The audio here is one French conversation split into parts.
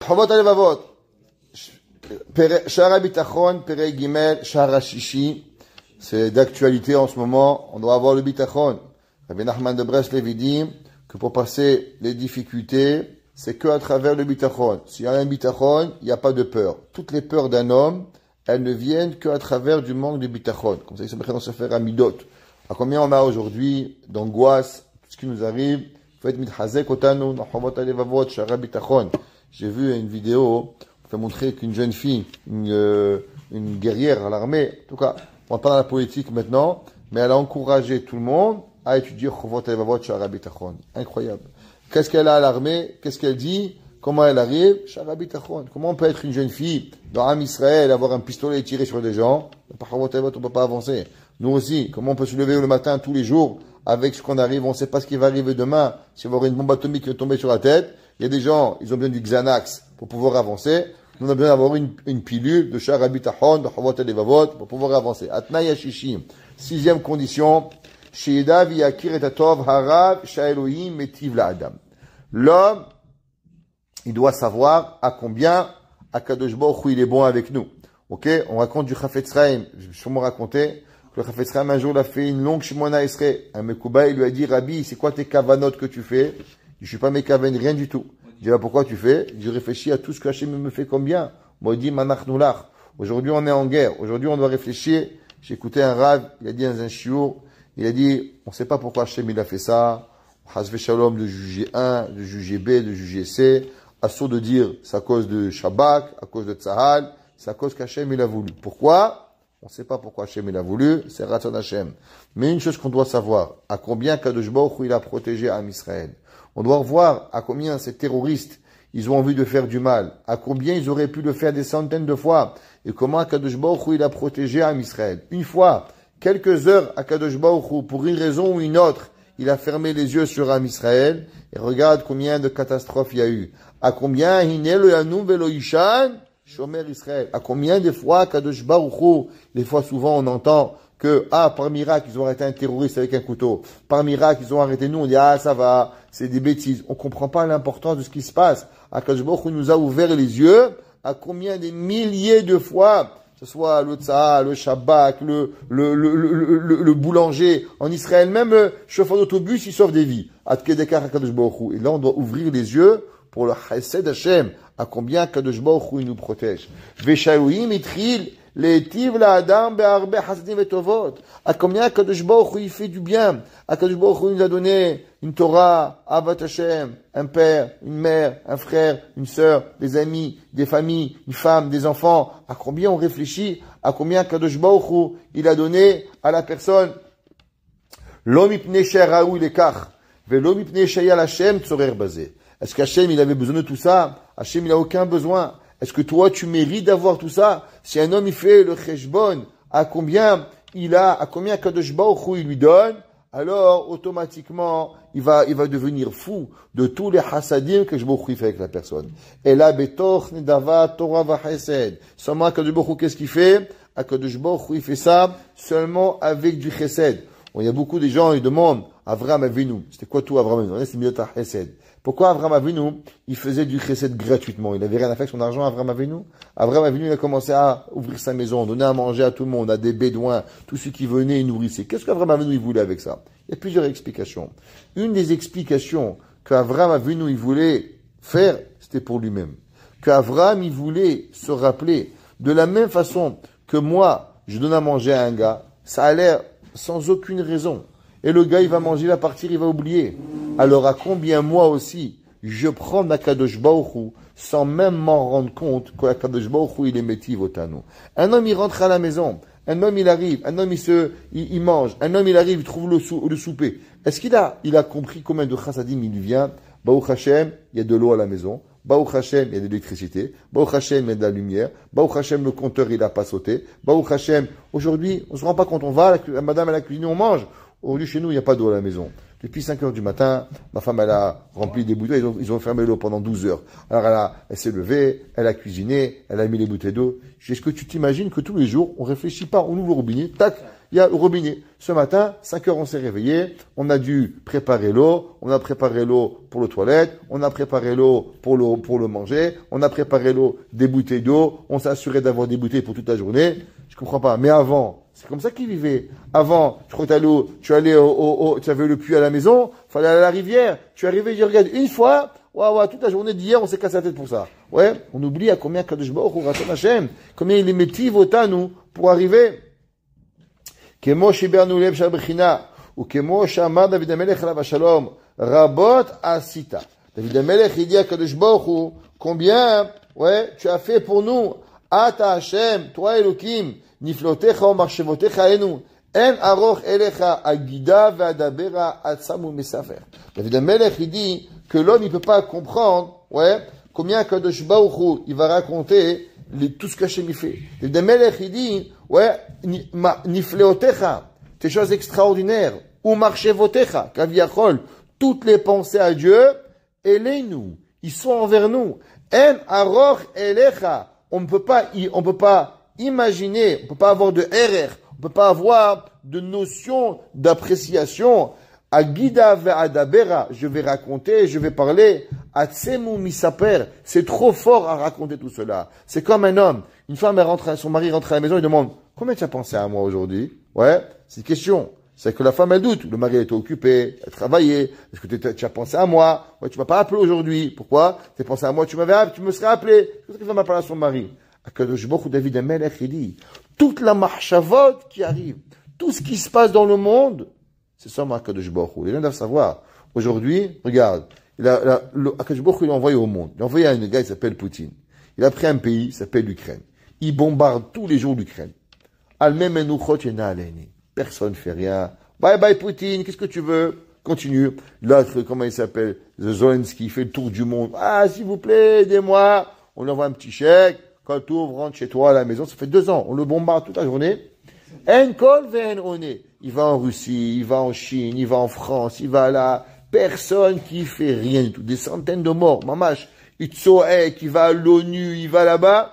Chovot Alevavot. Shara Bitachon, Perek Gimel, Shara Shishi. C'est d'actualité en ce moment. On doit avoir le Bitachon. Rabbi Nachman de Breslev dit que pour passer les difficultés, c'est que à travers le Bitachon. S'il y a un Bitachon, il n'y a pas de peur. Toutes les peurs d'un homme, elles ne viennent qu'à travers du manque de Bitachon. Comme ça, il s'appelle dans se faire à Midot. À combien on a aujourd'hui d'angoisse, tout ce qui nous arrive? Faut être Midhazek Otanu, Nachamot Alevavot, Shara Bitachon. J'ai vu une vidéo, on fait montrer qu'une jeune fille, une guerrière à l'armée, en tout cas, on va pas dans la politique maintenant, mais elle a encouragé tout le monde à étudier Chovot Alevavot, Shara Bitachon. Incroyable. Qu'est-ce qu'elle a à l'armée? Qu'est-ce qu'elle dit? Comment elle arrive? Shara Bitachon. Comment on peut être une jeune fille dans Am Israël, avoir un pistolet et tirer sur des gens? Par Chovot Alevavot, on peut pas avancer. Nous aussi, comment on peut se lever le matin tous les jours avec ce qu'on arrive? On ne sait pas ce qui va arriver demain. Si on va avoir une bombe atomique qui va tomber sur la tête, il y a des gens, ils ont besoin du Xanax pour pouvoir avancer. Nous, on a besoin d'avoir une pilule de Shara Bitachon, de Chovot Alevavot pour pouvoir avancer. Atnai Yashishi. 6e condition. Sheida v'yakir et atov harav sha'elohim metiv la'adam. L'homme, il doit savoir à combien Akadosh Baruch Hu il est bon avec nous. Ok? On raconte du Chafetz Chaim. Je vais sûrement raconter que le Chafetz Chaim un jour il a fait une longue Shimona Esrei. Un Mekouba, il lui a dit, Rabbi, c'est quoi tes kavanotes que tu fais? Je suis pas mes kavan, rien du tout. Il dit, pourquoi tu fais? Je réfléchis à tout ce que Hachem me fait comme bien. Moi, il dit, manach noulach. Aujourd'hui, on est en guerre. Aujourd'hui, on doit réfléchir. J'ai écouté un Rav, il a dit dans un shiur, il a dit, on ne sait pas pourquoi Hachem il a fait ça. Hasve Shalom de juger 1, de juger B, de juger C. Assaut de dire, c'est à cause de Shabak, à cause de Tzahal, c'est à cause qu'Hachem il a voulu. Pourquoi? On ne sait pas pourquoi Hachem il a voulu, c'est Ratzon Hachem. Mais une chose qu'on doit savoir, à combien Kadosh Baruch Hu il a protégé Am Israël. On doit voir à combien ces terroristes, ils ont envie de faire du mal. À combien ils auraient pu le faire des centaines de fois. Et comment Kadosh Baruch Hu il a protégé Am Israël. Une fois, quelques heures à Kadosh Baruch Hu, pour une raison ou une autre, il a fermé les yeux sur Am Israël. Et regarde combien de catastrophes il y a eu. À combien Hinelo Yanou Velo Ishan Shomer Israël. À combien des fois Kadosh Baruch Hu, des fois souvent on entend que, par miracle, ils ont arrêté un terroriste avec un couteau. Par miracle, ils ont arrêté nous. On dit, ça va, c'est des bêtises. On comprend pas l'importance de ce qui se passe. Kadosh Baruch Hu nous a ouvert les yeux. À combien des milliers de fois, que ce soit le Tzahal, le Shabak, le boulanger, en Israël, même le chauffeur d'autobus, il sauve des vies. Et là, on doit ouvrir les yeux pour le Chesed Hashem. À combien Kadosh Baruch Hu il nous protège. Veshalouim itril le'etiv la'adam be'arbe hasadim ve'tovot. À combien Kadosh Baruch Hu il fait du bien. Kadosh Baruch Hu nous a donné une Torah, Avat Hashem, un père, une mère, un frère, une sœur, des amis, des familles, une femme, des enfants. À combien on réfléchit, à combien Kadosh Baruch Hu il a donné à la personne. L'homme ipnei she'araou lekach, ve'lom ipnei she'yal Hashem tzorer bazeh. Est-ce qu'Hachem, il avait besoin de tout ça? Hachem, il n'a aucun besoin. Est-ce que toi, tu mérites d'avoir tout ça? Si un homme, il fait le cheshbon, à combien Kadosh Baruch Hu il lui donne, alors, automatiquement, il va devenir fou de tous les hasadim que Kadosh Baruch Hu fait avec la personne. Et là, betoch nedava Torah va chesed. Seulement, Kadosh Baruch Hu, qu'est-ce qu'il fait? Kadosh Baruch Hu, il fait ça seulement avec du chesed. Bon, il y a beaucoup de gens, ils demandent, Avram Avinu. C'était quoi tout Avram Avinu? C'est Milot HaChesed. Pourquoi Avram Avinu, il faisait du chesed gratuitement? Il avait rien à faire avec son argent, Avram Avinu. Avram Avinu, il a commencé à ouvrir sa maison, donner à manger à tout le monde, à des bédouins, tous ceux qui venaient, ils nourrissaient. Qu'est-ce qu'Avram Avinu, il voulait avec ça? Il y a plusieurs explications. Une des explications qu'Avram Avinu, il voulait faire, c'était pour lui-même. Qu'Avram, il voulait se rappeler, de la même façon que moi, je donne à manger à un gars, ça a l'air sans aucune raison. Et le gars, il va manger, il va partir, il va oublier. Alors, à combien moi aussi, je prends d'Akadosh Baruch Hu, sans même m'en rendre compte qu'Akadosh Baruch Hu, il est métiv otanu. Un homme, il rentre à la maison. Un homme, il arrive. Un homme, il mange. Un homme, il arrive, il trouve le souper. Est-ce qu'il a compris combien de chassadim il vient? Baruch Hashem, il y a de l'eau à la maison. Baruch Hashem, il y a de l'électricité. Baruch Hashem, il y a de la lumière. Baruch Hashem, le compteur, il n'a pas sauté. Baruch Hashem, aujourd'hui, on se rend pas compte. On va, madame à la cuisine, on mange. Aujourd'hui, chez nous, il n'y a pas d'eau à la maison. Depuis 5 heures du matin, ma femme, elle a rempli des bouteilles, ils ont fermé l'eau pendant 12 heures. Alors elle s'est levée, elle a cuisiné, elle a mis les bouteilles d'eau. Je dis, est-ce que tu t'imagines que tous les jours, on réfléchit pas, on ouvre le robinet, tac, il y a le robinet. Ce matin, 5 heures, on s'est réveillé, on a dû préparer l'eau, on a préparé l'eau pour le toilette, on a préparé l'eau pour le manger, on a préparé l'eau des bouteilles d'eau, on s'est assuré d'avoir des bouteilles pour toute la journée. Je comprends pas. Mais avant, c'est comme ça qu'ils vivaient. Avant, je crois que tu allais tu avais le puits à la maison, fallait aller à la rivière. Tu arrivais, je regarde une fois, ouais, toute la journée d'hier, on s'est cassé la tête pour ça. Ouais, on oublie à combien Kadosh Baruch Hu Ratzon Hashem, combien il est métiv otanu pour arriver. Kemo shibernu lev shel bechina, ou kemo shamar David HaMelech alav shalom, rabot asita. David HaMelech, il dit à Kadosh Baruch Hu, combien, ouais, tu as fait pour nous. Ata Hashem, toi Elokim, niflotecha ou marchevotecha enu, en aroch elecha agida ve'adabera atsamu mesafer. David HaMelech, il dit que l'homme, il peut pas comprendre, ouais, combien Kadosh Baruch Hu, il va raconter tout ce qu'Hachem il fait. David HaMelech, il dit, ouais, nifleotecha, tes choses extraordinaires, ou marchevotecha, kaviachol, toutes les pensées à Dieu, elenu, ils sont envers nous. En aroch elecha, on ne peut pas imaginer, on ne peut pas avoir de RR, on ne peut pas avoir de notion d'appréciation. Agida ve'adabera, je vais raconter, je vais parler. Atsemu misaper, c'est trop fort à raconter tout cela. C'est comme un homme. Une femme, son mari rentre à la maison, il demande, combien tu as pensé à moi aujourd'hui? Ouais, c'est une question. C'est que la femme, elle doute. Le mari était occupé, elle travaillait. Est-ce que tu as pensé à moi? Ouais, tu m'as pas appelé aujourd'hui. Pourquoi? Tu as pensé à moi, tu me serais appelé. Qu'est-ce que la femme a parlé à son mari? Akadosh Baruch Hu, David HaMelech, il dit, toute la marchavot qui arrive, tout ce qui se passe dans le monde, c'est ça, Akadosh Baruch Hu. Les gens doivent savoir. Aujourd'hui, regarde, Akadosh Baruch Hu, il a envoyé au monde. Il a envoyé à un gars qui s'appelle Poutine. Il a pris un pays, qui s'appelle l'Ukraine. Il bombarde tous les jours l'Ukraine. Personne ne fait rien. Bye bye Poutine, qu'est-ce que tu veux? Continue. L'autre, comment il s'appelle? Zelensky, il fait le tour du monde. Ah, s'il vous plaît, aidez-moi. On lui envoie un petit chèque. Quand tu ouvres, rentre chez toi à la maison. Ça fait 2 ans. On le bombarde toute la journée. Il va en Russie, il va en Chine, il va en France, il va là. Personne qui fait rien du tout. Des centaines de morts. Mamash. Itzoek, il va à l'ONU, il va là-bas.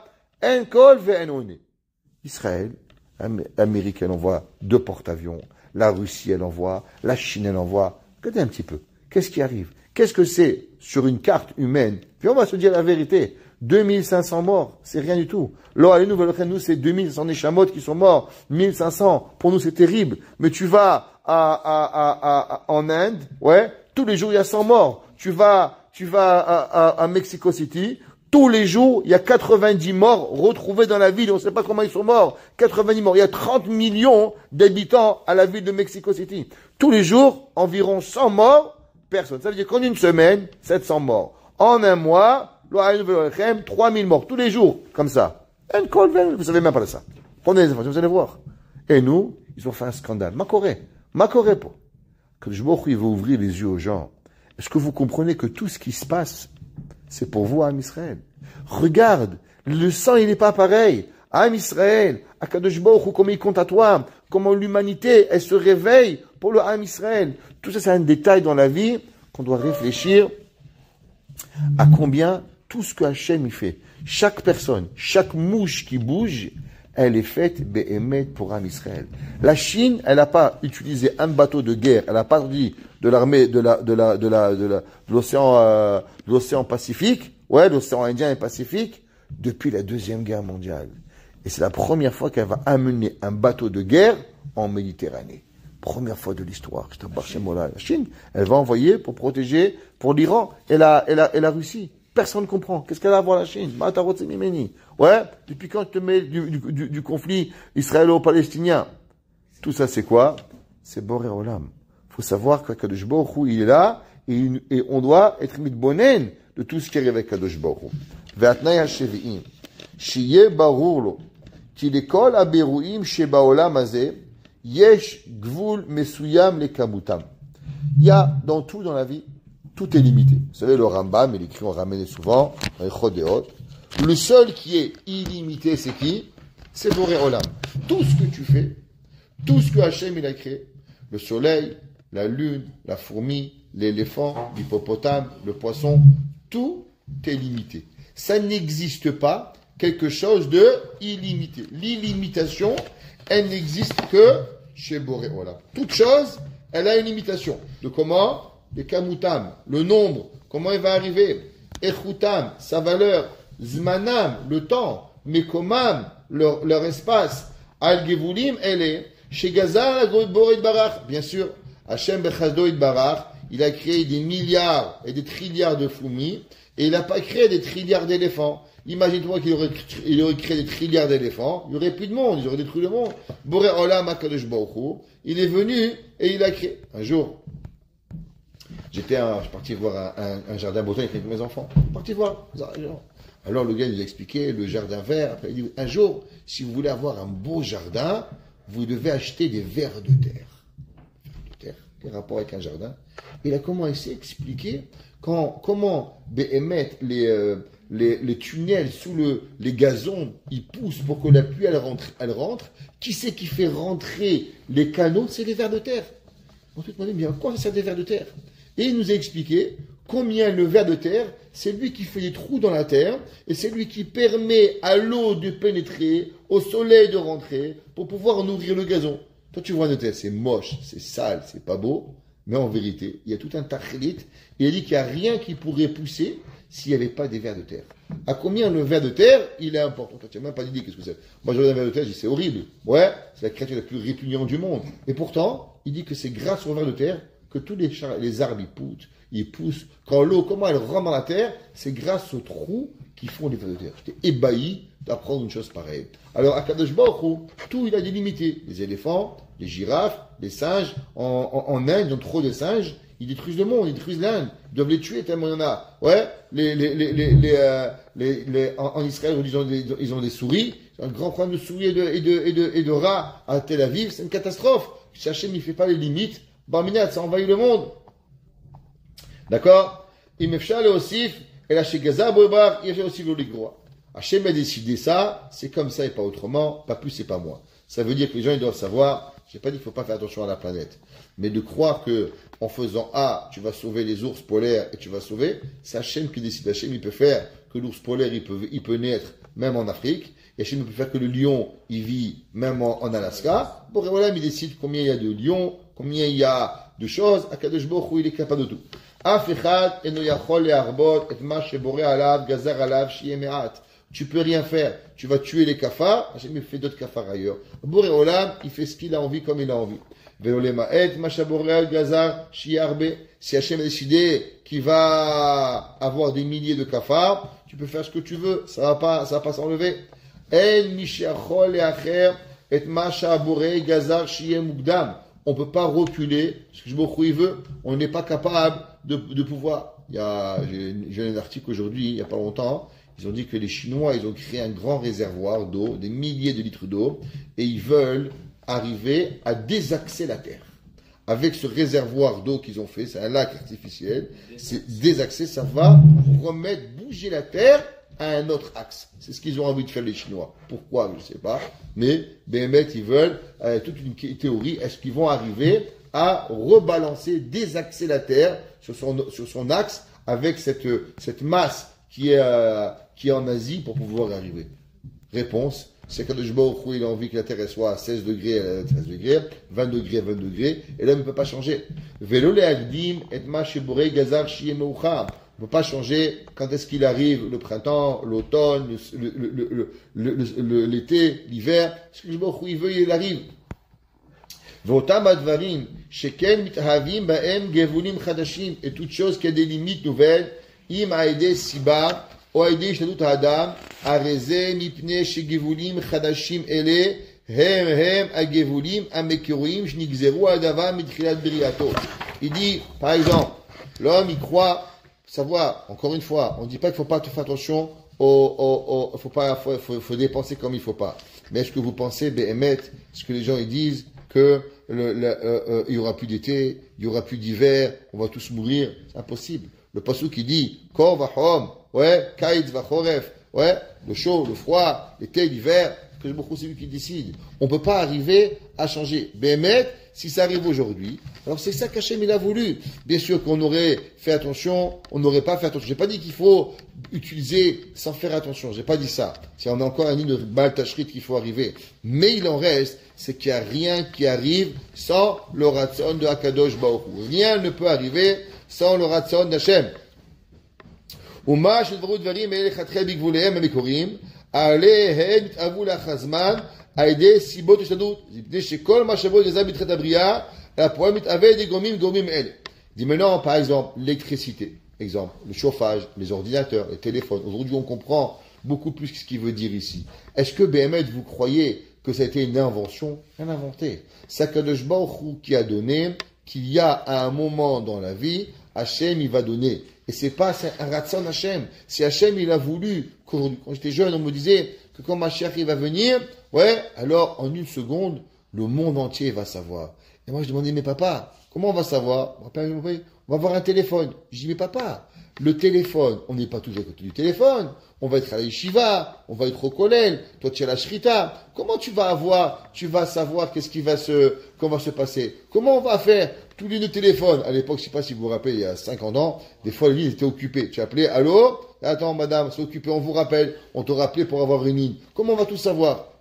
Israël, l'Amérique, elle envoie 2 porte-avions. La Russie, elle envoie. La Chine, elle envoie. Regardez un petit peu. Qu'est-ce qui arrive? Qu'est-ce que c'est sur une carte humaine? Puis on va se dire la vérité. 2500 morts, c'est rien du tout. Nous, c'est 2500 Neshamot qui sont morts. 1500. Pour nous, c'est terrible. Mais tu vas en Inde, ouais, tous les jours, il y a 100 morts. Tu vas à Mexico City, tous les jours, il y a 90 morts retrouvés dans la ville. On ne sait pas comment ils sont morts. 90 morts. Il y a 30 millions d'habitants à la ville de Mexico City. Tous les jours, environ 100 morts, personne. Ça veut dire qu'en une semaine, 700 morts. En un mois, 3000 morts. Tous les jours, comme ça. Vous savez même pas de ça. Prenez les informations, vous allez voir. Et nous, ils ont fait un scandale. Macoré pas. Que je vois il va ouvrir les yeux aux gens. Est-ce que vous comprenez que tout ce qui se passe, c'est pour vous, Am Israël? Regarde, le sang, il n'est pas pareil. Am Israël, Akadosh Baruch Hu, comment il compte à toi, comment l'humanité, elle se réveille pour le Am Israël. Tout ça, c'est un détail dans la vie qu'on doit réfléchir à combien tout ce que Hachem il fait. Chaque personne, chaque mouche qui bouge, elle est faite Be'emet pour Am Israël. La Chine, elle n'a pas utilisé un bateau de guerre, elle n'a pas dit de l'armée de l'océan Pacifique, ouais, l'océan Indien et Pacifique, depuis la Deuxième Guerre mondiale. Et c'est la première fois qu'elle va amener un bateau de guerre en Méditerranée. Première fois de l'histoire. La Chine, elle va envoyer pour protéger, pour l'Iran et la Russie. Personne ne comprend. Qu'est-ce qu'elle a à voir la Chine? Ouais, depuis quand tu te mets du conflit israélo-palestinien? Tout ça, c'est quoi? C'est Boré Olam. Il faut savoir que Kadosh Baruch Hu, il est là, et on doit être mitbonen de tout ce qui arrive avec Kadosh Baruch Hu. Ve'atnai ha-shevi'im, shiye barur lo, ki lekol ha-beru'im shebaolam hazeh, yesh gvul mesuyam lekamutam. Il y a dans tout dans la vie, tout est limité. Vous savez, le Rambam, il écrit, on ramène souvent, dans les Chodéot. Le seul qui est illimité, c'est qui? C'est Boré Olam. Tout ce que tu fais, tout ce que Hachem il a créé, le soleil, la lune, la fourmi, l'éléphant, l'hippopotame, le poisson, tout est limité. Ça n'existe pas quelque chose de illimité. L'illimitation, elle n'existe que chez Boré. Voilà. Toute chose, elle a une limitation. De comment? Le kamutam, le nombre, comment il va arriver? Echutam, sa valeur. Zmanam, le temps. Mekomam, leur espace. Al-Gevulim, elle est. Chez Gazar, Boré Barach. Bien sûr, Hachem Bechazdo Barach, il a créé des milliards et des trilliards de fourmis, et il n'a pas créé des trilliards d'éléphants. Imagine-toi qu'il aurait créé des trilliards d'éléphants, il n'y aurait plus de monde, ils auraient détruit le monde. Boré Olam HaKadosh Baruch Hu, il est venu et il a créé. Un jour, je suis parti voir un jardin botanique avec mes enfants. Je suis parti voir. Alors le gars nous a expliqué le jardin vert. Après, il dit, un jour, si vous voulez avoir un beau jardin, vous devez acheter des vers de terre. Quel rapport avec un jardin? Il a commencé à expliquer comment émettre les tunnels sous les gazons, ils poussent pour que la pluie elle rentre. Qui c'est qui fait rentrer les canaux? C'est les vers de terre. On se demandait, mais à quoi ça sert des vers de terre? Et il nous a expliqué combien le ver de terre, c'est lui qui fait des trous dans la terre, et c'est lui qui permet à l'eau de pénétrer, au soleil de rentrer, pour pouvoir nourrir le gazon. Toi, tu vois de terre, c'est moche, c'est sale, c'est pas beau, mais en vérité, il y a tout un tachlit, et il dit qu'il n'y a rien qui pourrait pousser s'il n'y avait pas des vers de terre. À combien le ver de terre, il est important? Toi, tu n'as même pas dit qu'est-ce que c'est. Moi, je regarde un ver de terre, je dis c'est horrible. Ouais, c'est la créature la plus répugnante du monde. Et pourtant, il dit que c'est grâce au ver de terre que tous les arbres ils poussent. Quand l'eau, comment elle rentre dans la terre, c'est grâce aux trous qui font les vers de terre. J'étais ébahi d'apprendre une chose pareille. Alors, à Kadosh Baruch Hu, tout il a des limités. Les éléphants, les girafes, les singes. En Inde, ils ont trop de singes. Ils détruisent le monde, ils détruisent l'Inde. Ils doivent les tuer tellement il y en a. Ouais, en Israël, ils ont des souris. Un grand problème de souris et de rats à Tel Aviv. C'est une catastrophe. Hachem, il ne fait pas les limites. Barminat, ça envahit le monde. D'accord? Imefshal et Osif, et là chez Gaza, Boebar, il y a aussi l'oligroa. Hachem a décidé ça, c'est comme ça et pas autrement, pas plus et pas moins. Ça veut dire que les gens ils doivent savoir, je n'ai pas dit qu'il ne faut pas faire attention à la planète, mais de croire que en faisant A, tu vas sauver les ours polaires et tu vas sauver, c'est Hachem qui décide. Hachem, il peut faire que l'ours polaire, il peut naître même en Afrique, et Hachem, il peut faire que le lion, il vit même en Alaska. Bon, voilà, il décide combien il y a de lions, combien il y a de choses. Akadosh Baruch Hu, il est capable de tout. Tu peux rien faire. Tu vas tuer les cafards. Hachem fait d'autres cafards ailleurs. Boré Olam, il fait ce qu'il a envie comme il a envie. Si Hachem a décidé qu'il va avoir des milliers de cafards, tu peux faire ce que tu veux. Ça va pas s'enlever. On ne peut pas reculer ce que je veut. On n'est pas capable de pouvoir. J'ai un article aujourd'hui, il n'y a pas longtemps. Ils ont dit que les Chinois, ils ont créé un grand réservoir d'eau, des milliers de litres d'eau, et ils veulent arriver à désaxer la Terre. Avec ce réservoir d'eau qu'ils ont fait, c'est un lac artificiel, c'est désaxé, ça va bouger la Terre à un autre axe. C'est ce qu'ils ont envie de faire les Chinois. Pourquoi? Je ne sais pas. Mais, BMet, ils veulent, toute une théorie, est-ce qu'ils vont arriver à rebalancer, désaxer la Terre sur son axe avec cette masse qui est en Asie pour pouvoir y arriver? Réponse, c'est que Kadosh Baruch Hu, il a envie que la Terre soit à 16 degrés, à 13 degrés, 20 degrés, 20 degrés, et l'homme ne peut pas changer. Velo le'agdim et ma shebore gazar shi'e meuchar. On ne peut pas changer quand est-ce qu'il arrive, le printemps, l'automne, l'été, l'hiver. Ce que Kadosh Baruch Hu, il veut, il arrive. Votam advarim sheken mithavim ba'em gevulim chadashim, et toute chose qui a des limites nouvelles, im aide siba, או על ידי השתדלות האדם, הרי זה מפני שגבולים חדשים אלה הם הגבולים המקוריים שנגזרו על הדבר מתחילת בריאתו. Il dit, par exemple, l'homme il croit savoir, encore une fois, on ne dit pas qu'il ne faut pas faire attention, faut dépenser comme il ne faut pas. Mais est-ce que vous pensez, Béhémet, ce que les gens ils disent, que il n'y aura plus d'été, il n'y aura plus d'hiver, on va tous mourir? C'est impossible. Le pasuk qui dit, Kor vachom, ouais, kaïd vachoref, ouais, le chaud, le froid, l'été, l'hiver, que c'est lui qui décide. On ne peut pas arriver à changer. Béhémet, si ça arrive aujourd'hui, alors c'est ça qu'Hachem il a voulu. Bien sûr qu'on aurait fait attention, on n'aurait pas fait attention. J'ai pas dit qu'il faut utiliser sans faire attention. J'ai pas dit ça. Si on a encore un nid de baltachrit qu'il faut arriver. Mais il en reste, c'est qu'il n'y a rien qui arrive sans le ratson de Hakadosh Baruch Hu. Rien ne peut arriver sans le ratson d'Hachem. ומה שדברו דברים אלה חתכי בגבוליהם המקוריים, עליהם התאהבו לאחר זמן על ידי סיבות השתדלות, מפני שכל מה שבו גזר בתחילת הבריאה, הפועל מתאווה לידי גורמים אלה. Dit maintenant, par exemple, l'électricité, exemple, le chauffage, les ordinateurs, les téléphones. Aujourd'hui, on comprend beaucoup plus ce qu'il veut dire ici. Est-ce que BMF, vous croyez que ça a été une invention? Rien inventé. C'est Kadosh Baruch Hu qui a donné, qu'il y a à un moment dans la vie, Hachem, il va donner. Et c'est pas un ratson Hachem. Si Hachem, il a voulu, quand j'étais jeune, on me disait que quand Mashiach il va venir, ouais, alors en une seconde, le monde entier va savoir. Et moi, je demandais, mais papa, comment on va savoir? On va avoir un téléphone. Je dis, mais papa, le téléphone, on n'est pas toujours à côté du téléphone. On va être à l'Yeshiva, on va être au Kollel, toi tu es à la Shrita. Comment tu vas savoir comment va se passer? Comment on va faire? Tous les deux téléphones, à l'époque, je ne sais pas si vous vous rappelez, il y a 50 ans, des fois les lignes étaient occupées. Tu appelais, allô? Attends madame, c'est occupé, on vous rappelle. On te rappelait pour avoir une ligne. Comment on va tout savoir?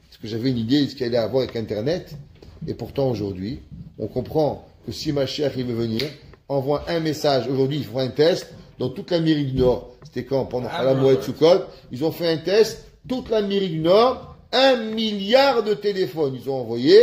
Parce que j'avais une idée de ce qu'il allait avoir avec Internet. Et pourtant aujourd'hui, on comprend que si ma chère il veut venir, envoie un message. Aujourd'hui, ils font un test dans toute l'Amérique du Nord. C'était quand? Pendant la Moed Sukkot. Ils ont fait un test. Toute l'Amérique du Nord, 1 milliard de téléphones. Ils ont envoyé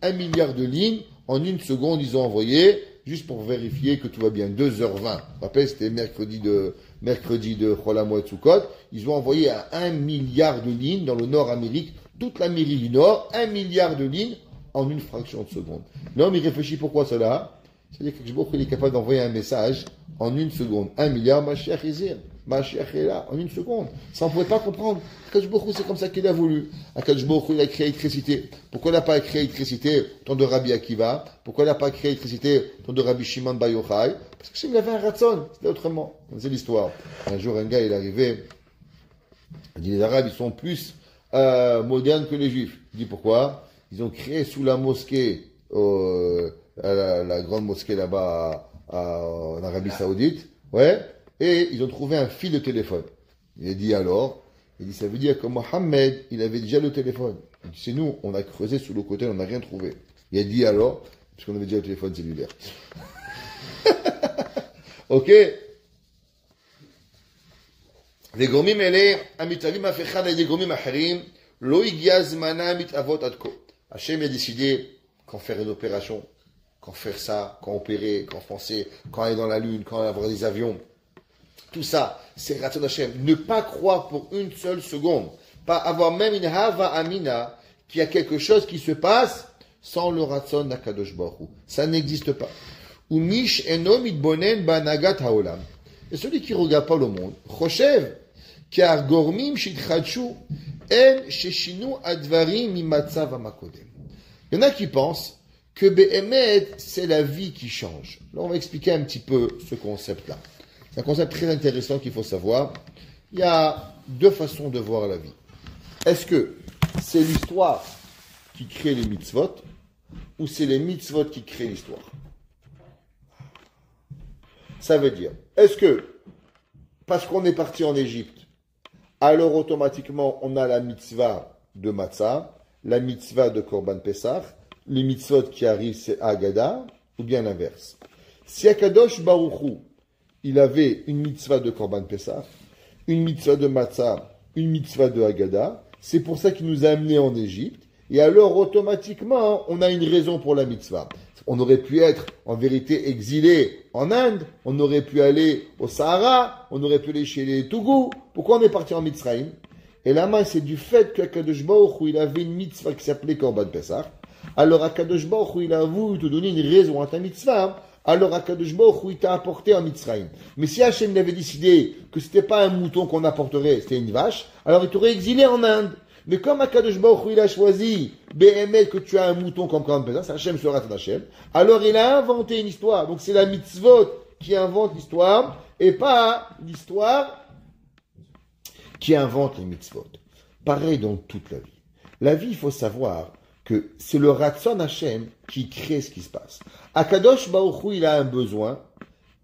1 milliard de lignes. En une seconde, ils ont envoyé, juste pour vérifier que tout va bien. 2h20. Je me rappelle, c'était mercredi de Chol Moed Sukkot. Ils ont envoyé à 1 milliard de lignes dans le Nord-Amérique. Toute l'Amérique du Nord, 1 milliard de lignes en une fraction de seconde. L'homme, il réfléchit pourquoi cela? C'est-à-dire que il est capable d'envoyer un message en une seconde. 1 milliard, Mashiach Izir. Mashiach est là, en une seconde. Ça, on ne pouvait pas comprendre. Akadosh Baruch Hu, c'est comme ça qu'il a voulu. Akadosh Baruch Hu, il a créé l'électricité. Pourquoi il n'a pas créé l'électricité au temps de Rabbi Akiva? Pourquoi il n'a pas créé l'électricité au temps de Rabbi Shimon Bar Yochai? Parce que il avait un ratson. C'était autrement. C'est l'histoire. Un jour, un gars, il est arrivé. Il dit, les Arabes, ils sont plus modernes que les Juifs. Il dit, pourquoi? Ils ont créé sous la mosquée, la grande mosquée là-bas en Arabie Saoudite, ouais, et ils ont trouvé un fil de téléphone. Il a dit alors, il dit ça veut dire que Mohammed, il avait déjà le téléphone. Il dit c'est nous, on a creusé sous le côté, on n'a rien trouvé. Il a dit alors, parce qu'on avait déjà le téléphone cellulaire. Ok. Les gomim אלה המתאבים אף אחד על ידי גורמים אחרים לא הגיע זמנם מתאבות עד כה. Hachem a décidé quand faire une opération, quand faire ça, quand opérer, quand penser, quand aller dans la lune, quand avoir des avions. Tout ça, c'est Ratzon Hachem. Ne pas croire pour une seule seconde, pas avoir même une Hava Amina, qu'il y a quelque chose qui se passe sans le Ratzon d'Akadosh Baruch Hu. Ça n'existe pas. Ou Mish Enom Itbonen Banagat Haolam. Et celui qui ne regarde pas le monde, Choshev, car Gormim Shitchachu, En Sheshinu Advarim Mimatzav Amakodem. Il y en a qui pensent que Be'emet, c'est la vie qui change. Là, on va expliquer un petit peu ce concept-là. C'est un concept très intéressant qu'il faut savoir. Il y a deux façons de voir la vie. Est-ce que c'est l'histoire qui crée les mitzvot, ou c'est les mitzvot qui créent l'histoire? Ça veut dire, est-ce que, parce qu'on est parti en Égypte, alors automatiquement on a la mitzvah de Matzah, la mitzvah de Korban Pessah, les mitzvot qui arrivent c'est Agada, ou bien l'inverse? Si Akadosh Baruch Hu, il avait une mitzvah de Korban Pessah, une mitzvah de Matzah, une mitzvah de Agada, c'est pour ça qu'il nous a amenés en Égypte, et alors automatiquement on a une raison pour la mitzvah. On aurait pu être en vérité exilé en Inde, on aurait pu aller au Sahara, on aurait pu aller chez les Tougous. Pourquoi on est parti en Mitzrayim? Et la main, c'est du fait qu'Akadosh Baruch Hu, il avait une mitzvah qui s'appelait Korban Pessah. Alors Akadosh Baruch Hu, il a voulu te donner une raison à ta mitzvah. Alors Akadosh Baruch Hu, il t'a apporté en Mitzrayim. Mais si Hachem avait décidé que c'était pas un mouton qu'on apporterait, c'était une vache, alors il t'aurait exilé en Inde. Mais comme Akadosh Baruch Hu, il a choisi BML que tu as un mouton comme Korban Pessah, c'est Hachem sera ton Hachem, alors il a inventé une histoire. Donc c'est la mitzvot qui invente l'histoire et pas l'histoire qui invente les mitzvot. Pareil dans toute la vie. La vie, il faut savoir que c'est le Ratzon Hashem qui crée ce qui se passe. Akadosh Baruch Hu, il a un besoin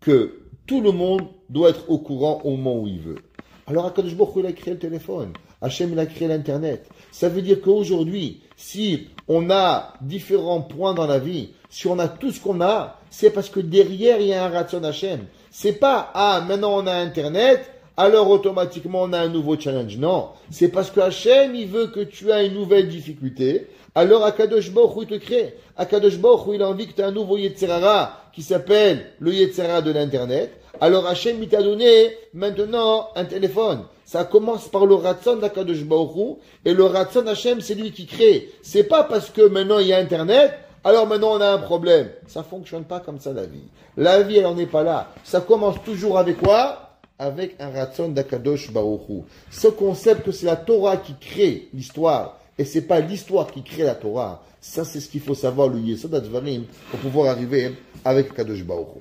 que tout le monde doit être au courant au moment où il veut. Alors Akadosh Baruch Hu, il a créé le téléphone. Hashem, il a créé l'Internet. Ça veut dire qu'aujourd'hui, si on a différents points dans la vie, si on a tout ce qu'on a, c'est parce que derrière, il y a un Ratzon Hashem. C'est pas, maintenant on a Internet, alors automatiquement on a un nouveau challenge. Non, c'est parce que Hashem, il veut que tu aies une nouvelle difficulté. Alors Akadosh Baruch Hu, il te crée. Akadosh Baruch Hu, il a envie que tu aies un nouveau Yetzirara qui s'appelle le Yetzirara de l'Internet. Alors Hashem, il t'a donné maintenant un téléphone. Ça commence par le Ratzon d'Akadosh Baruch Hu, et le Ratzon Hashem, c'est lui qui crée. C'est pas parce que maintenant il y a Internet, alors maintenant on a un problème. Ça fonctionne pas comme ça la vie. La vie, elle en est pas là. Ça commence toujours avec quoi? Avec un Ratzon d'Akadosh Baruch Hu. Ce concept que c'est la Torah qui crée l'histoire, et c'est pas l'histoire qui crée la Torah. Ça, c'est ce qu'il faut savoir, le Yesod HaDvarim, pour pouvoir arriver avec Akadosh Baruch Hu.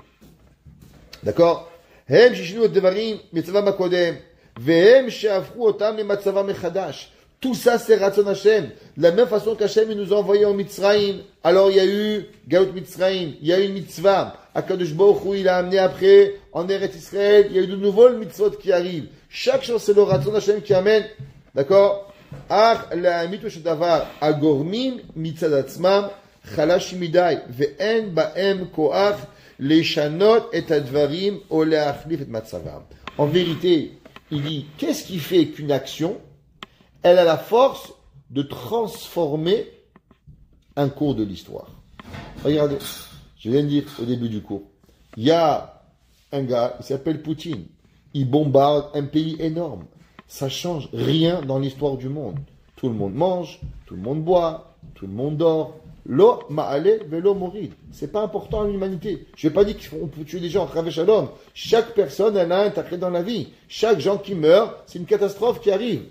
D'accord? Hem shishinu devarim mitzavam hakodem, vehem she'afru otam lematzavam mechadash. Tout ça, c'est Ratzon Hashem. De la même façon qu'Hashem nous a envoyés en Mitzrayim. Alors, il y a eu Galut Mitzrayim, il y a eu une mitzvah. Akadosh Baruch Hu, il a amené après, en Eretz Israël, il y a eu de nouveaux mitzvot qui arrivent. Chaque chose, c'est le Ratzon Hashem qui amène. D'accord? Ach la'amitu shedavar agormim mitzad atzmam chalash midai ve'en ba'em koach leshanot et advarim o le'achlif et matzavam. En vérité, il dit, qu'est-ce qui fait qu'une action, elle a la force de transformer un cours de l'histoire? Regardez, je viens de dire au début du cours, il y a un gars, il s'appelle Poutine, il bombarde un pays énorme. Ça change rien dans l'histoire du monde. Tout le monde mange, tout le monde boit, tout le monde dort. Lo ma'ale velo morid. C'est pas important à l'humanité. Je vais pas dire qu'on peut tuer des gens, Chave Shalom. Chaque personne, elle a un tacré dans la vie. Chaque gens qui meurt, c'est une catastrophe qui arrive.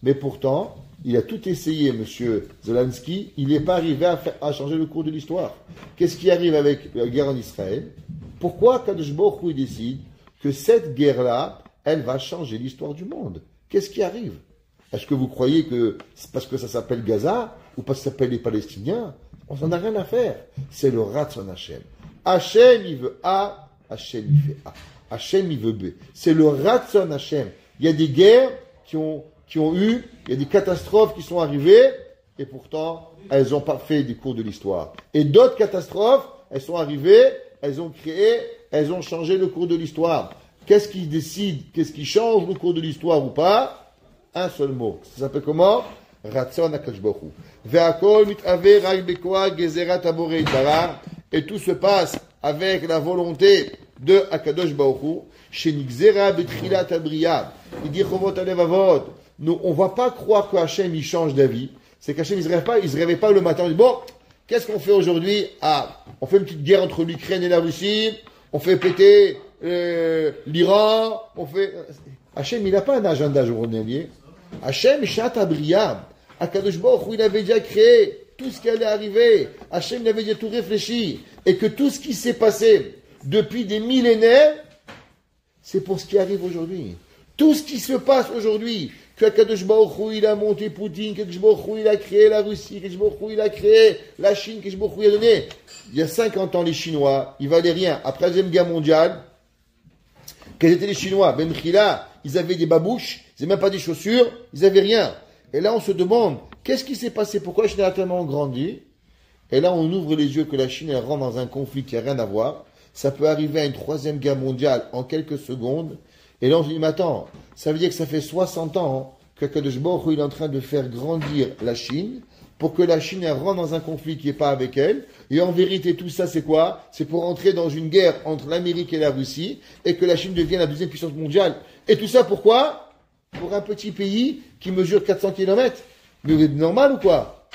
Mais pourtant, il a tout essayé, monsieur Zelensky. Il n'est pas arrivé à changer le cours de l'histoire. Qu'est-ce qui arrive avec la guerre en Israël? Pourquoi Kadosh Baruch Hu décide que cette guerre-là, elle va changer l'histoire du monde? Qu'est-ce qui arrive? Est-ce que vous croyez que c'est parce que ça s'appelle Gaza ou parce que ça s'appelle les Palestiniens? On n'en a rien à faire. C'est le Ratzon Hashem. Hashem, il veut A, Hashem, il fait A. Hashem, il veut B. C'est le Ratzon Hashem. Il y a des guerres qui ont eu, il y a des catastrophes qui sont arrivées, et pourtant, elles n'ont pas fait des cours de l'histoire. Et d'autres catastrophes, elles sont arrivées, elles ont créé, elles ont changé le cours de l'histoire. Qu'est-ce qui décide, qu'est-ce qui change le cours de l'histoire ou pas? Un seul mot. Ça s'appelle comment? Ratzon HaKadosh Baruch Hu. Ve'akol mit'aver rak bekoach gezerat haborei yitbarach. Et tout se passe avec la volonté de HaKadosh Baruch Hu. Shenigzera betchilat habriya. Il dit Chovot halevavot. Nous, on ne va pas croire que Hachem, il change d'avis. C'est qu'Hachem, il ne se réveille pas le matin. Il dit, bon, qu'est-ce qu'on fait aujourd'hui? On fait une petite guerre entre l'Ukraine et la Russie. On fait péter l'Iran. Hachem, il n'a pas un agenda journalier. Hachem, Shat Abriya. Akadosh Baruch Hu, il avait déjà créé tout ce qui allait arriver. Hachem, il avait déjà tout réfléchi. Et que tout ce qui s'est passé depuis des millénaires, c'est pour ce qui arrive aujourd'hui. Tout ce qui se passe aujourd'hui, que Kadosh Baruch Hu, il a monté Poutine, que Kadosh Baruch Hu, il a créé la Russie, que Kadosh Baruch Hu, il a créé la Chine, que Kadosh Baruch Hu, il a donné. Il y a 50 ans, les Chinois, ils valaient rien. Après la Deuxième Guerre mondiale, quels étaient les Chinois? Ben Khila, ils avaient des babouches, ils n'avaient même pas des chaussures, ils n'avaient rien. Et là, on se demande, qu'est-ce qui s'est passé? Pourquoi la Chine a tellement grandi? Et là, on ouvre les yeux que la Chine, elle rentre dans un conflit qui n'a rien à voir. Ça peut arriver à une troisième guerre mondiale en quelques secondes. Et là, on se dit, mais attends, ça veut dire que ça fait 60 ans que Kadosh Baruch Hu, il est en train de faire grandir la Chine pour que la Chine elle rentre dans un conflit qui n'est pas avec elle. Et en vérité, tout ça, c'est quoi? C'est pour entrer dans une guerre entre l'Amérique et la Russie et que la Chine devienne la deuxième puissance mondiale. Et tout ça, pourquoi? Pour un petit pays qui mesure 400 km. Mais vous êtes normal ou quoi?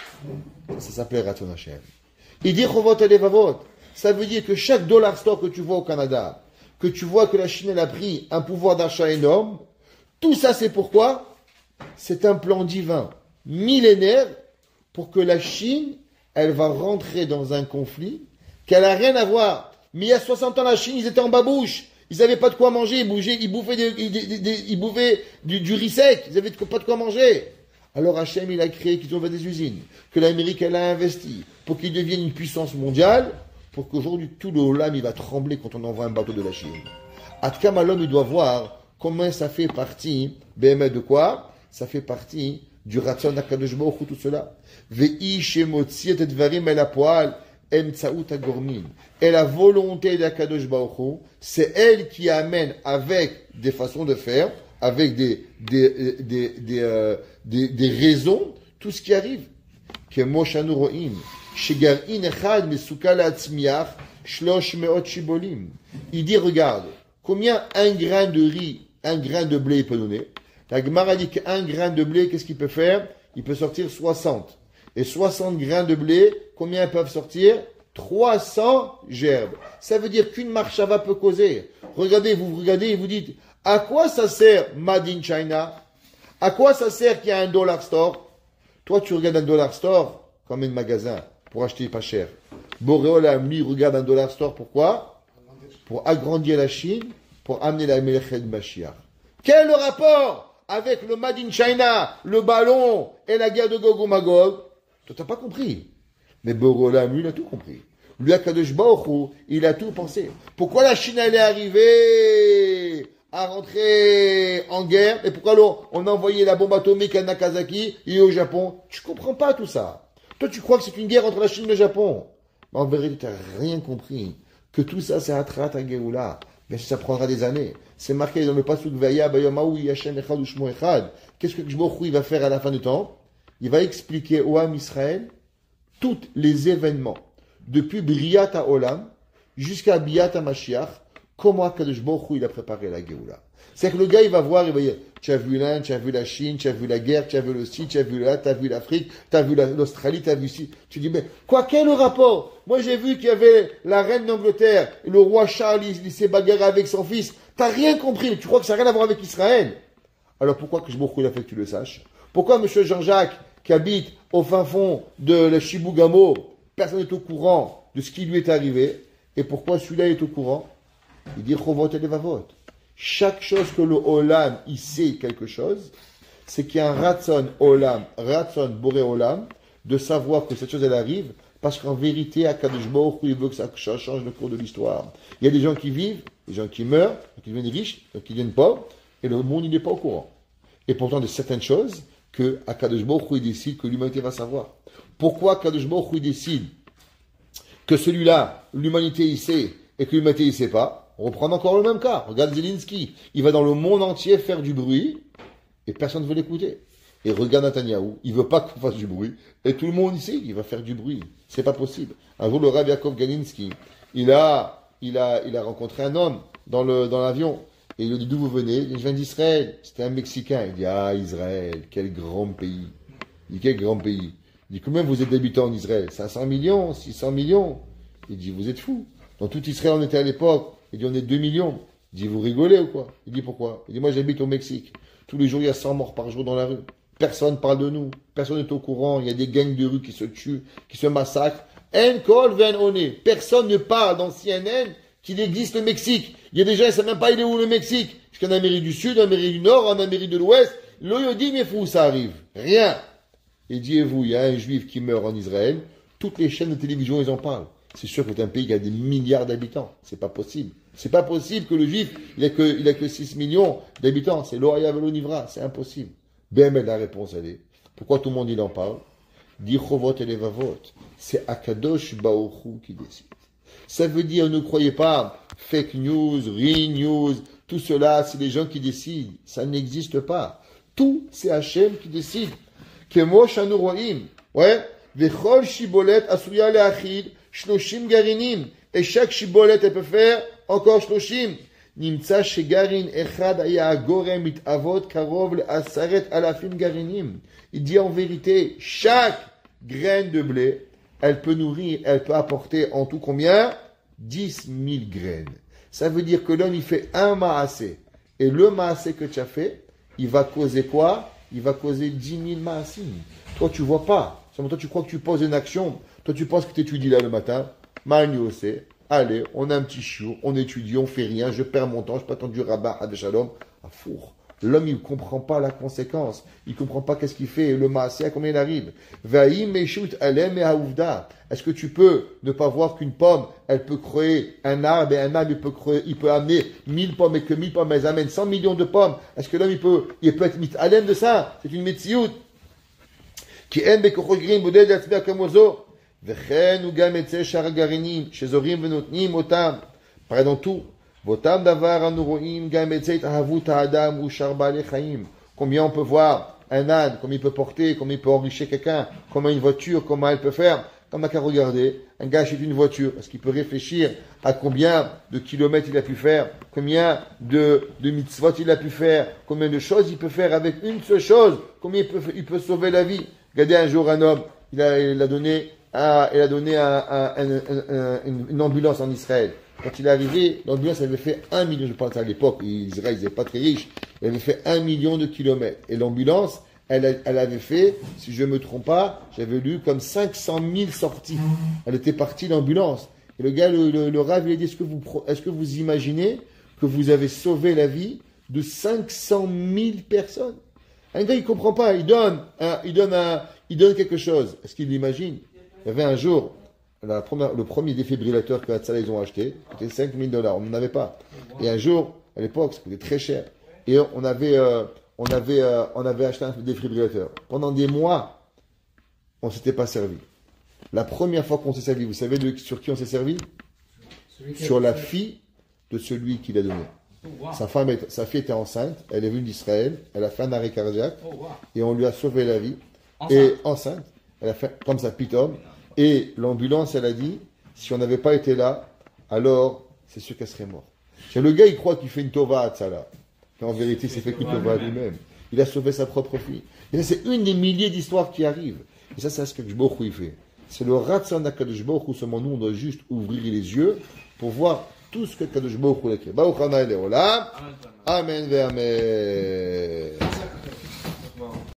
Ça s'appelle Ratzon Hashem. Il dit Chovot halevavot. Ça veut dire que chaque dollar store que tu vois au Canada, que tu vois que la Chine elle a pris un pouvoir d'achat énorme, tout ça c'est pourquoi? C'est un plan divin, millénaire, pour que la Chine, elle va rentrer dans un conflit qu'elle n'a rien à voir. Mais il y a 60 ans, la Chine, ils étaient en babouche. Ils n'avaient pas de quoi manger, ils bouffaient du riz sec, ils n'avaient pas de quoi manger. Alors Hachem, il a créé qu'ils ont fait des usines, que l'Amérique, elle a investi, pour qu'ils deviennent une puissance mondiale, pour qu'aujourd'hui, tout le Olam, il va trembler quand on envoie un bateau de la Chine. Atkama, l'homme, il doit voir comment ça fait partie, BME de quoi? Ça fait partie du Ratzon HaKadosh Baruch Hu, tout cela. Ve'i shemotzi et dvarim el hapoal emtsaout hagormin. Et la volonté d'Akadosh Baruch Hu, c'est elle qui amène avec des façons de faire, avec des raisons, tout ce qui arrive. Kemo shanu ro'im, shegar'in echad mesuka la'atzmiach shlosh meot shibolim. Il dit, regarde, combien un grain de riz, un grain de blé peut donner? La Gemara dit qu'un grain de blé, qu'est-ce qu'il peut faire? Il peut sortir 60. Et 60 grains de blé, combien ils peuvent sortir? 300 gerbes. Ça veut dire qu'une marchava peut causer. Regardez et vous dites, à quoi ça sert Made in China? À quoi ça sert qu'il y a un dollar store? Toi, tu regardes un dollar store comme un magasin pour acheter pas cher. Boréolam, lui, regarde un dollar store, pourquoi? Pour agrandir la Chine, pour amener la Melech Mashiach. Quel est le rapport avec le Made in China, le ballon et la guerre de Gog et Magog? Toi, t'as pas compris. Mais Boréolam, lui, il a tout compris. Lui, Akadosh Baruch Hu, il a tout pensé. Pourquoi la Chine, elle est arrivée à rentrer en guerre? Et pourquoi on a envoyé la bombe atomique à Nagasaki et au Japon? Tu comprends pas tout ça. Toi, tu crois que c'est une guerre entre la Chine et le Japon. Mais en vérité, tu n'as rien compris. Que tout ça, c'est Atrat HaGeoula. Mais ça prendra des années. C'est marqué dans le Pasuk Vaya Bayamaou Yashem Echad Ushmo Echad. Qu'est-ce que Jbochou il va faire à la fin du temps? Il va expliquer au Ham Israël tous les événements, depuis Briat HaOlam jusqu'à Biat HaMashiach, comment Kadosh Baruch Hu il a préparé la Géoula. C'est que le gars, il va voir, il va dire, tu as vu l'Inde, tu as vu la Chine, tu as vu la guerre, tu as vu le Sud, tu as vu là, tu as vu l'Afrique, tu as vu l'Australie, tu as vu ici. Tu dis, mais quoi, quel est le rapport? Moi, j'ai vu qu'il y avait la reine d'Angleterre, et le roi Charles, il s'est bagarré avec son fils. T'as rien compris, tu crois que ça n'a rien à voir avec Israël? Alors pourquoi que Baruch Hu il a fait que tu le saches? Pourquoi monsieur Jean-Jacques, qui habite au fin fond de la Chibougamau, personne n'est au courant de ce qui lui est arrivé? Et pourquoi celui-là est au courant? Il dit, Chovot et Levavot. Chaque chose que le Olam, il sait quelque chose, c'est qu'il y a un Ratson Olam, Ratson Boré Olam, de savoir que cette chose, elle arrive, parce qu'en vérité, à Kadosh Baruch Hu, il veut que ça change le cours de l'histoire. Il y a des gens qui vivent, des gens qui meurent, qui deviennent riches, qui deviennent pauvres, et le monde, il n'est pas au courant. Et pourtant, de certaines choses, que Akadosh Baruch Hu, il décide que l'humanité va savoir. Pourquoi Akadosh Baruch Hu, il décide que celui-là, l'humanité, il sait, et que l'humanité, il sait pas? On reprend encore le même cas. Regarde Zelensky. Il va dans le monde entier faire du bruit et personne ne veut l'écouter. Et regarde Netanyahou. Il veut pas qu'on fasse du bruit. Et tout le monde ici, il va faire du bruit. C'est pas possible. Un jour, le Rav Yaakov Galinsky, il a rencontré un homme dans l'avion. Et il lui dit, d'où vous venez? Il dit, je viens d'Israël. C'était un Mexicain. Il dit, ah, Israël, quel grand pays. Il dit, quel grand pays. Il dit, combien vous êtes d'habitants en Israël? 500 millions, 600 millions. Il dit, vous êtes fous. Dans tout Israël, on était à l'époque. Il dit, on est 2 millions. Il dit, vous rigolez ou quoi? Il dit, pourquoi? Il dit, moi, j'habite au Mexique. Tous les jours, il y a 100 morts par jour dans la rue. Personne parle de nous. Personne n'est au courant. Il y a des gangs de rue qui se tuent, qui se massacrent. En kol ven one. Personne ne parle dans CNN qu'il existe le Mexique. Il y a des gens, ils ne savent même pas il est où le Mexique. Jusqu'en Amérique du Sud, en Amérique du Nord, en Amérique de l'Ouest. L'Oyo dit, mais fou, ça arrive. Rien. Et dites-vous, il y a un juif qui meurt en Israël. Toutes les chaînes de télévision, ils en parlent. C'est sûr que c'est un pays qui a des milliards d'habitants. C'est pas possible. C'est pas possible que le juif, il a que 6 millions d'habitants. C'est l'Oria Velonivra. C'est impossible. Ben, la réponse, elle est. Pourquoi tout le monde, il en parle? Dit Chovot et Levavot. C'est Akadosh Baruch Hu qui décide. Ça veut dire, ne croyez pas, fake news, real news, tout cela, c'est les gens qui décident. Ça n'existe pas. Tout, c'est Hachem qui décide. Kemo shanu roim. Ouais. Vechol shibolet asuya leachid. Shloshim garinim. Et chaque shibolet, elle peut faire encore shloshim. Nimtsa shegarin echad aya agorem mit avot karov le asaret alafim garinim. Il dit en vérité, chaque graine de blé, elle peut nourrir, elle peut apporter en tout combien? 10 000 graines. Ça veut dire que l'homme, il fait un maasé. Et le maasé que tu as fait, il va causer quoi? Il va causer 10 000 maasim. Toi, tu vois pas. Seulement toi, tu crois que tu poses une action. Toi, tu penses que tu étudies là le matin. Maniosé. allez, on a un petit chiour, on étudie, on fait rien, je perds mon temps, je peux attendre du rabbin, Shalom, à four. L'homme, il ne comprend pas la conséquence. Il ne comprend pas qu'est-ce qu'il fait, le maasé, à combien il arrive. Est-ce que tu peux ne pas voir qu'une pomme, elle peut créer un arbre, et un arbre, il peut amener 1000 pommes, et que 1000 pommes, elles amènent 100 millions de pommes. Est-ce que l'homme, il peut être mitalem de ça? C'est une metsiout. Qui aime bekochrogrim, bodel d'atzbea kamozo. Vechen ou gametze sharagarinim, shezorim venotnim otam. Pareil dans tout. Combien on peut voir un âne, comment il peut porter, comment il peut enrichir quelqu'un, comment une voiture, comment elle peut faire. On n'a qu'à regarder, un gars achète une voiture, est-ce qu'il peut réfléchir à combien de kilomètres il a pu faire, combien de mitzvot il a pu faire, combien de choses il peut faire avec une seule chose, combien il peut sauver la vie. Regardez un jour un homme, il a donné une ambulance en Israël. Quand il est arrivé, l'ambulance avait fait 1 million, je pense à l'époque, Israël n'était pas très riche, elle avait fait 1 million de kilomètres. Et l'ambulance, elle avait fait, si je ne me trompe pas, j'avais lu comme 500 000 sorties. Elle était partie l'ambulance. Et le gars, le Rav, il a dit, est-ce que vous imaginez que vous avez sauvé la vie de 500 000 personnes? Un gars, il ne comprend pas, il donne quelque chose. Est-ce qu'il l'imagine? Il y avait un jour, le premier défibrillateur que Hatzalah ils ont acheté, c'était $5 000. On n'en avait pas. Et un jour, à l'époque, c'était très cher. Et on avait acheté un défibrillateur. Pendant des mois, on ne s'était pas servi. La première fois qu'on s'est servi, vous savez sur qui on s'est servi? Sur la fille de celui qui l'a donné. Sa fille était enceinte, elle est venue d'Israël, elle a fait un arrêt cardiaque, et on lui a sauvé la vie. Et enceinte, elle a fait comme ça, pitom. Et l'ambulance, elle a dit, si on n'avait pas été là, alors c'est sûr qu'elle serait morte. Le gars, il croit qu'il fait une tova à Hatzalah. Mais en vérité, il s'est fait qu'une tova à lui-même. Il a sauvé sa propre fille. Et ça, c'est une des milliers d'histoires qui arrivent. Et ça, c'est ce que Kadosh Baruch Hu il fait. C'est le Ratzon à Kadosh Baruch Hu, seulement nous, on doit juste ouvrir les yeux pour voir tout ce que Kadosh Baruch Hu a créé. Baruch Hana Ele Olam. Amen ve Amen.